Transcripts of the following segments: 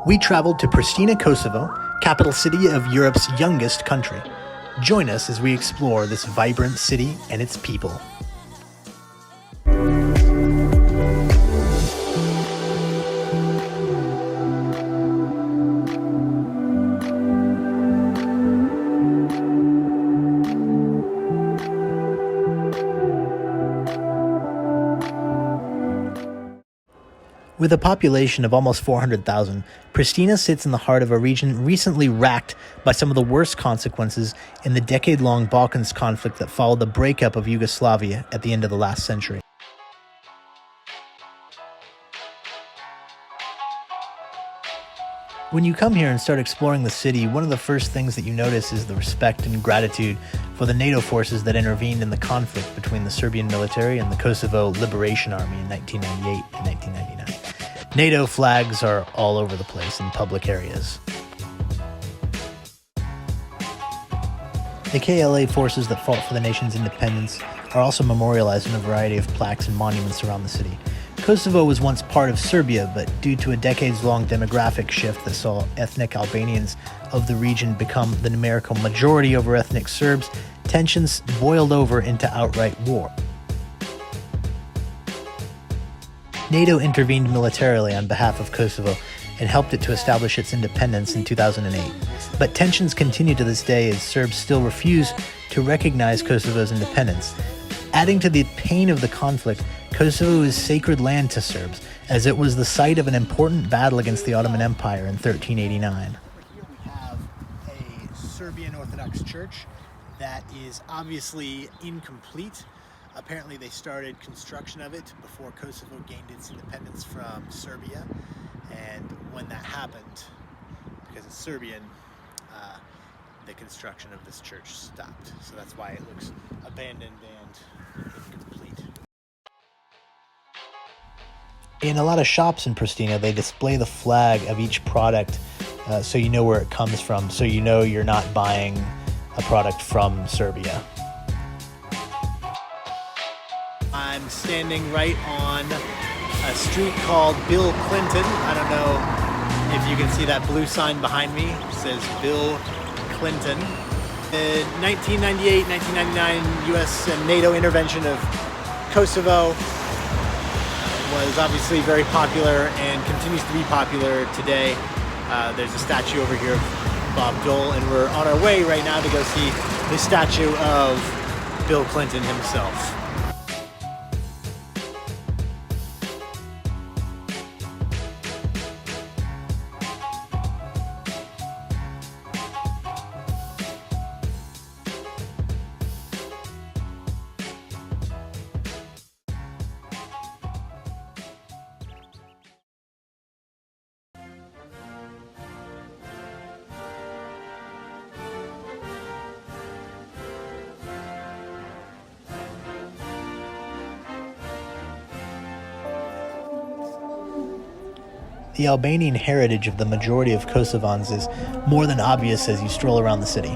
We traveled to Pristina, Kosovo, capital city of Europe's youngest country. Join us as we explore this vibrant city and its people. With a population of almost 400,000, Pristina sits in the heart of a region recently racked by some of the worst consequences in the decade-long Balkans conflict that followed the breakup of Yugoslavia at the end of the last century. When you come here and start exploring the city, one of the first things that you notice is the respect and gratitude for the NATO forces that intervened in the conflict between the Serbian military and the Kosovo Liberation Army in 1998 and 1999. NATO flags are all over the place in public areas. The KLA forces that fought for the nation's independence are also memorialized in a variety of plaques and monuments around the city. Kosovo was once part of Serbia, but due to a decades-long demographic shift that saw ethnic Albanians of the region become the numerical majority over ethnic Serbs, tensions boiled over into outright war. NATO intervened militarily on behalf of Kosovo and helped it to establish its independence in 2008. But tensions continue to this day as Serbs still refuse to recognize Kosovo's independence. Adding to the pain of the conflict, Kosovo is sacred land to Serbs, as it was the site of an important battle against the Ottoman Empire in 1389. Here we have a Serbian Orthodox church that is obviously incomplete. Apparently they started construction of it before Kosovo gained its independence from Serbia, and when that happened, because it's Serbian, the construction of this church stopped. So that's why it looks abandoned and incomplete. In a lot of shops in Pristina, they display the flag of each product so you know where it comes from, so you know you're not buying a product from Serbia. I'm standing right on a street called Bill Clinton. I don't know if you can see that blue sign behind me. It says Bill Clinton. The 1998-1999 US and NATO intervention of Kosovo was obviously very popular and continues to be popular today. There's a statue over here of Bob Dole, and we're on our way right now to go see the statue of Bill Clinton himself. The Albanian heritage of the majority of Kosovans is more than obvious as you stroll around the city.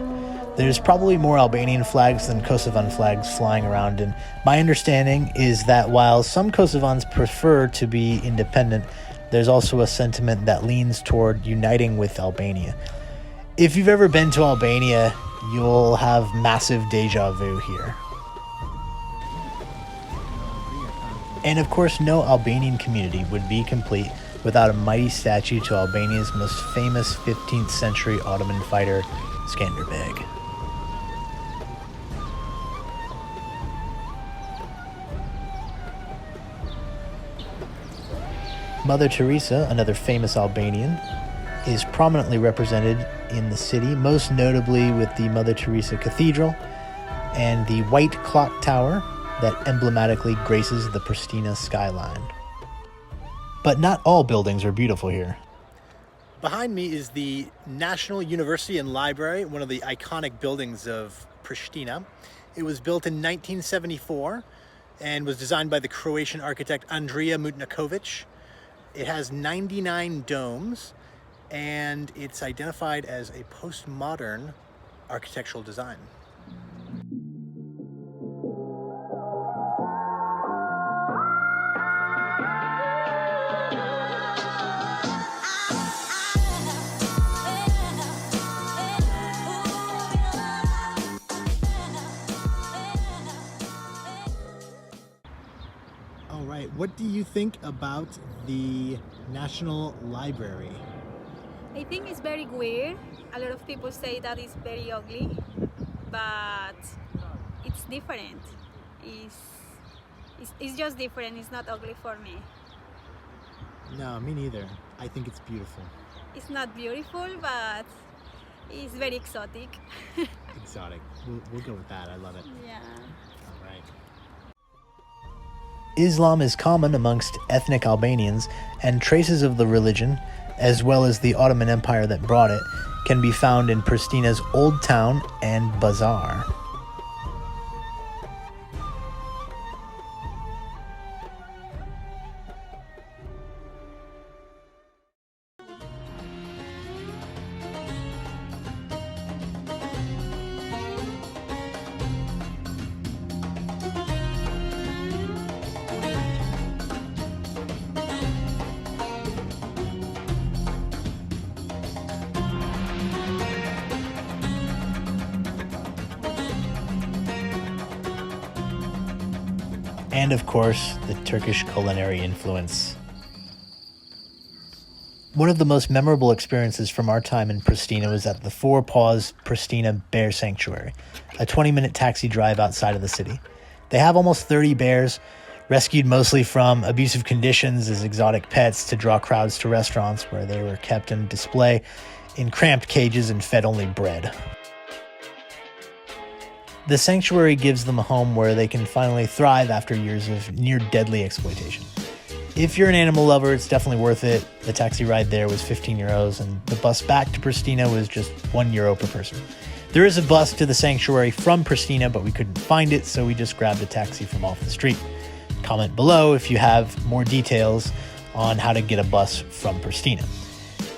There's probably more Albanian flags than Kosovan flags flying around, and my understanding is that while some Kosovans prefer to be independent, there's also a sentiment that leans toward uniting with Albania. If you've ever been to Albania, you'll have massive deja vu here. And of course, no Albanian community would be complete without a mighty statue to Albania's most famous 15th century Ottoman fighter, Skanderbeg. Mother Teresa, another famous Albanian, is prominently represented in the city, most notably with the Mother Teresa Cathedral and the white clock tower that emblematically graces the Pristina skyline. But not all buildings are beautiful here. Behind me is the National University and Library, one of the iconic buildings of Pristina. It was built in 1974 and was designed by the Croatian architect Andrija Mutnaković. It has 99 domes, and it's identified as a postmodern architectural design. All right, what do you think about the National Library? I think it's very weird. A lot of people say that it's very ugly, but it's different. It's, it's just different. It's not ugly for me. No, me neither. I think it's beautiful. It's not beautiful, but it's very exotic. Exotic. We'll go with that. I love it. Yeah. All right. Islam is common amongst ethnic Albanians, and traces of the religion, as well as the Ottoman Empire that brought it, can be found in Pristina's Old Town and Bazaar. And of course, the Turkish culinary influence. One of the most memorable experiences from our time in Pristina was at the Four Paws Pristina Bear Sanctuary, a 20-minute taxi drive outside of the city. They have almost 30 bears, rescued mostly from abusive conditions as exotic pets to draw crowds to restaurants where they were kept in display in cramped cages and fed only bread. The sanctuary gives them a home where they can finally thrive after years of near-deadly exploitation. If you're an animal lover, it's definitely worth it. The taxi ride there was 15 euros, and the bus back to Pristina was just €1 per person. There is a bus to the sanctuary from Pristina, but we couldn't find it, so we just grabbed a taxi from off the street. Comment below if you have more details on how to get a bus from Pristina.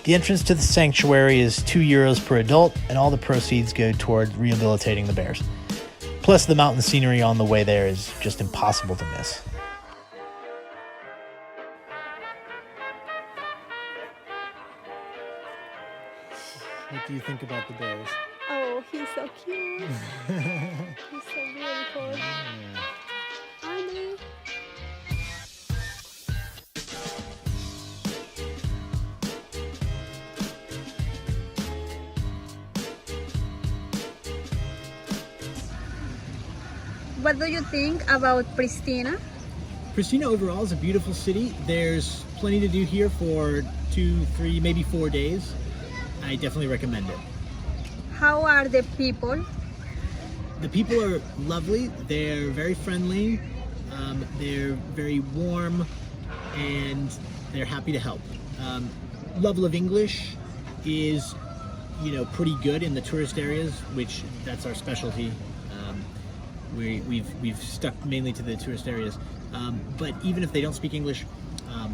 The entrance to the sanctuary is €2 per adult, and all the proceeds go toward rehabilitating the bears. Plus, the mountain scenery on the way there is just impossible to miss. What do you think about the bears? Oh, he's so cute. He's so beautiful. Aren't they? What do you think about Pristina? Pristina overall is a beautiful city. There's plenty to do here for 2, 3, maybe 4 days. I definitely recommend it. How are the people? The people are lovely. They're very friendly. They're very warm, and they're happy to help. Level of English is, pretty good in the tourist areas, which that's our specialty. We've stuck mainly to the tourist areas, but even if they don't speak English,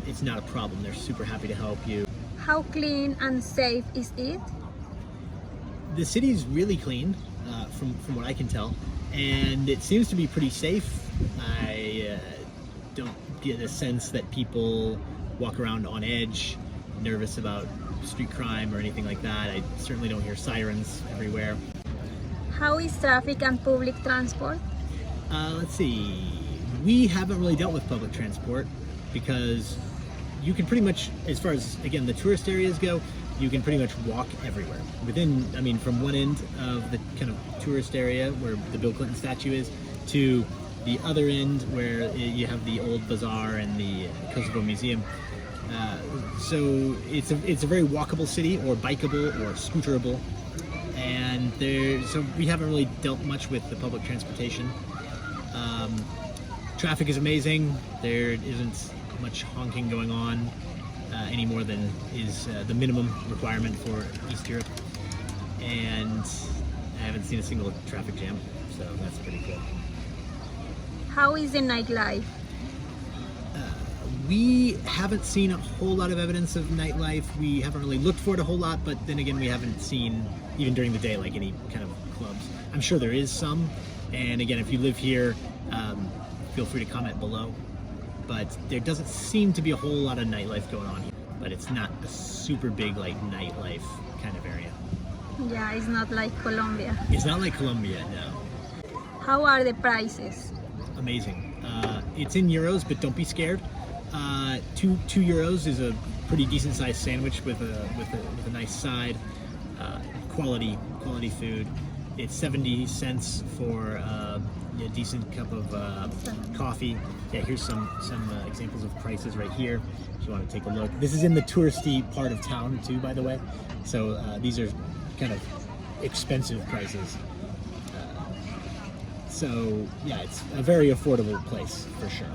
it's not a problem. They're super happy to help you. How clean and safe is it? The city's really clean, from what I can tell, and it seems to be pretty safe. I don't get a sense that people walk around on edge, nervous about street crime or anything like that. I certainly don't hear sirens everywhere. How is traffic and public transport? Let's see. We haven't really dealt with public transport because you can pretty much, as far as, again, the tourist areas go, you can pretty much walk everywhere. From one end of the kind of tourist area where the Bill Clinton statue is to the other end where you have the old bazaar and the Kosovo Museum. So it's a very walkable city, or bikeable, or scooterable. And so we haven't really dealt much with the public transportation. Traffic is amazing. There isn't much honking going on any more than is the minimum requirement for East Europe. And I haven't seen a single traffic jam, so that's pretty cool. How is the nightlife? We haven't seen a whole lot of evidence of nightlife. We haven't really looked for it a whole lot, but then again, we haven't seen, even during the day, like any kind of clubs. I'm sure there is some, and again, if you live here, feel free to comment below. But there doesn't seem to be a whole lot of nightlife going on here, but it's not a super big, nightlife kind of area. Yeah, it's not like Colombia. It's not like Colombia, no. How are the prices? Amazing. it's in euros, but don't be scared. 2 euros is a pretty decent sized sandwich with a nice side. Quality food. It's 70 cents for a decent cup of coffee. Yeah, here's some examples of prices right here if you want to take a look. This is in the touristy part of town too, by the way. So these are kind of expensive prices. So yeah, it's a very affordable place for sure.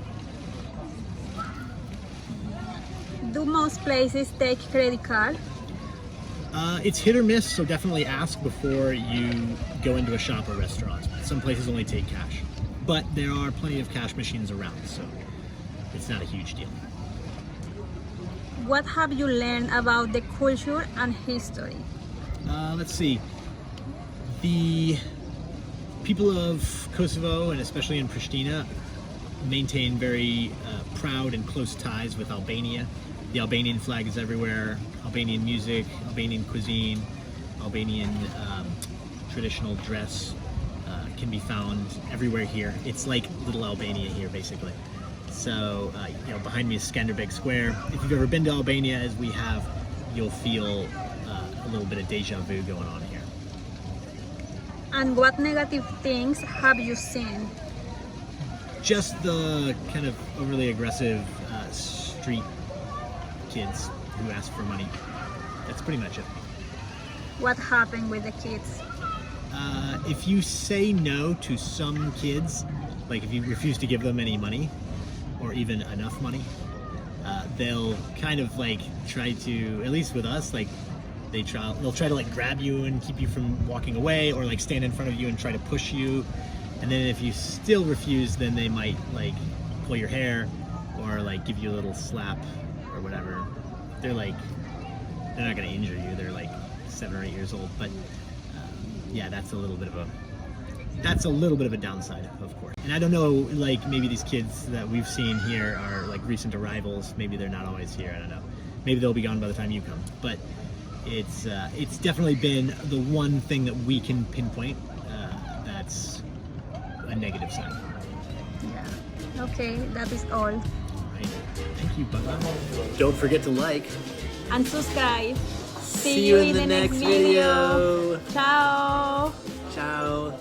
Do most places take credit card? It's hit or miss, so definitely ask before you go into a shop or restaurant. Some places only take cash, but there are plenty of cash machines around, so it's not a huge deal. What have you learned about the culture and history? Let's see. The people of Kosovo, and especially in Pristina, maintain very proud and close ties with Albania. The Albanian flag is everywhere. Albanian music, Albanian cuisine, Albanian traditional dress can be found everywhere here. It's like little Albania here, basically. So, behind me is Skanderbeg Square. If you've ever been to Albania, as we have, you'll feel a little bit of deja vu going on here. And what negative things have you seen? Just the kind of overly aggressive street kids who ask for money. That's pretty much it. What happened with the kids? If you say no to some kids, like if you refuse to give them any money or even enough money, they'll kind of like try to, at least with us, like they'll try to like grab you and keep you from walking away, or like stand in front of you and try to push you. And then if you still refuse, then they might like pull your hair or like give you a little slap or whatever. They're not gonna injure you. They're like 7 or 8 years old, but yeah, that's a little bit of a downside, of course. And I don't know, like maybe these kids that we've seen here are like recent arrivals. Maybe they're not always here. I don't know. Maybe they'll be gone by the time you come. But it's definitely been the one thing that we can pinpoint that's a negative side. Yeah. Okay, that is all. All right. Thank you, Baba. Don't forget to like And subscribe. See you in the next video. Ciao. Ciao.